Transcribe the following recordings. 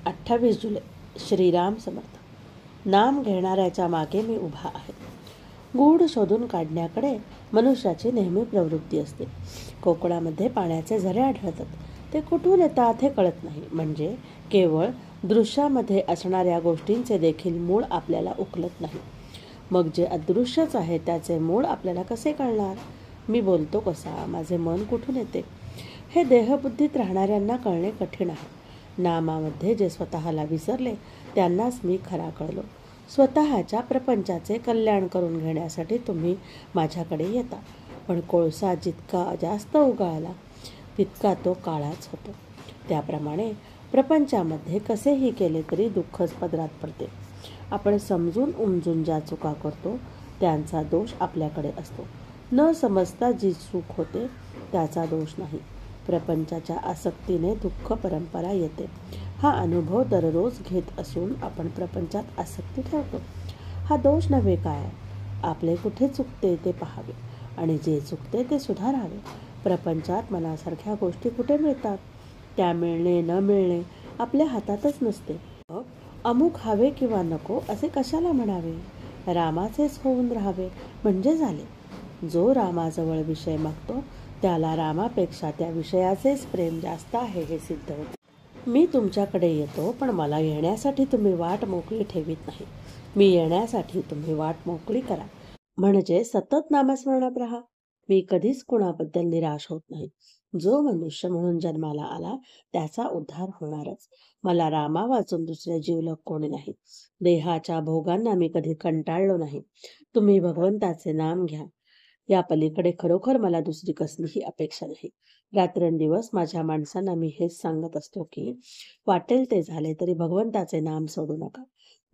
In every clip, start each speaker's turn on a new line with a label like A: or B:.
A: 28 जुलै. श्रीराम समर्थ. नाम घेणाऱ्याच्या मागे मी उभा आहे. गूढ शोधून काढण्याकडे मनुष्याची नेहमी प्रवृत्ती असते. कोकणामध्ये पाण्याचे झरे आढळतात. ते कुठून येतात हे कळत नाही. म्हणजे केवळ दृश्यामध्ये असणाऱ्या गोष्टींचे देखील मूळ आपल्याला उकलत नाही. मग जे अदृश्यच आहे त्याचे मूळ आपल्याला कसे कळणार? मी बोलतो कसा? माझे मन कुठून येते? हे देहबुद्धीत राहणाऱ्यांना कळणे कठीण आहे. नामामध्ये जे स्वतःला विसरले त्यांनाच मी खरा कळलो. स्वतःच्या प्रपंचाचे कल्याण करून घेण्यासाठी तुम्ही माझ्याकडे येता. पण कोळसा जितका जास्त उगाळला तितका तो काळाच होतो. त्याप्रमाणे प्रपंचामध्ये कसेही केले तरी दुःखच पदरात पडते. आपण समजून उमजून ज्या चुका करतो त्यांचा दोष आपल्याकडे असतो. न समजता जी चूक होते त्याचा दोष नाही. प्रपंचाच्या आसक्तीने दुःख परंपरा येते. हा अनुभव दररोज घेत असून आपण प्रपंचात आसक्ती ठेवतो. हा दोष नव्हे काय? आपले कुठे चुकते ते पाहावे आणि जे चुकते ते सुधारावे. प्रपंचात मनासारख्या गोष्टी कुठे मिळतात? त्या मिळणे न मिळणे आपल्या हातातच नसते. अमुक हवे किंवा नको असे कशाला म्हणावे? रामाचेच होऊन राहावे म्हणजे झाले. जो रामाजवळ विषय मागतो त्याला रामापेक्षा त्या विषयाचेच प्रेम जास्त आहे हे सिद्ध होते. मी तुमच्याकडे येतो पण मला येण्यासाठी तुम्ही वाट मोकळी ठेवीत नाही. मी येण्यासाठी तुम्ही वाट मोकळी करा. म्हणजे सतत नामस्मरणात राहा. मी कधीच कोणाबद्दल निराश होत नाही. जो मनुष्य म्हणून जन्माला आला त्याचा उद्धार होणारच. मला रामा वाचून दुसरे जीवलग कोणी नाही. देहाच्या भोगांना मी कधी कंटाळलो नाही. तुम्ही भगवंताचे नाम घ्या. या पलीकडे खरोखर मला दुसरी कसलीही अपेक्षा नाही. रात्रंदिवस माझ्या माणसांना मी हेच सांगत असतो की वाटेल ते झाले तरी भगवंताचे नाम सोडू नका.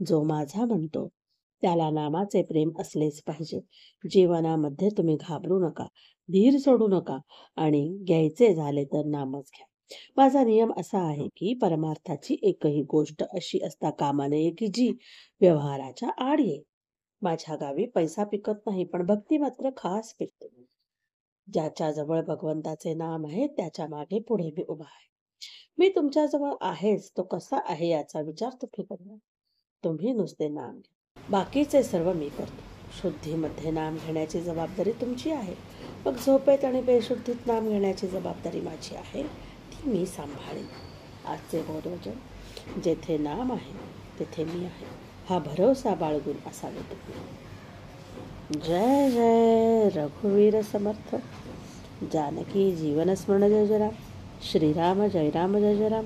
A: जो माझा म्हणतो त्याला नामाचे प्रेम असलेच पाहिजे. जीवनामध्ये तुम्ही घाबरू नका, धीर सोडू नका आणि घ्यायचे झाले तर नामच घ्या. माझा नियम असा आहे की परमार्थाची एकही गोष्ट अशी असता कामा नये की जी व्यवहाराच्या आड येईल. माझ्या गावी पैसा पिकत नाही पण भक्ती मात्र खास पिकते. ज्याच्याजवळ भगवंताचे नाम आहे त्याच्या मागे पुढे मी उभा आहे. मी तुमच्याजवळ आहेच, तो कसा आहे याचा विचार तुम्ही करा. तुम्ही नुसते नाम घ्या. बाकीचे सर्व मी करतो. शुद्धीमध्ये नाम घेण्याची जबाबदारी तुमची आहे. मग झोपेत आणि बेशुद्धीत नाम घेण्याची जबाबदारी माझी आहे, ती मी सांभाळेन. आजचे बोधवचन, जेथे नाम आहे तेथे मी आहे, हा भरोसा बाळगून असावे तुम्ही. जय जय रघुवीर समर्थ. जानकी जीवन स्मरण जय जय राम. श्रीराम जय राम जय जय राम.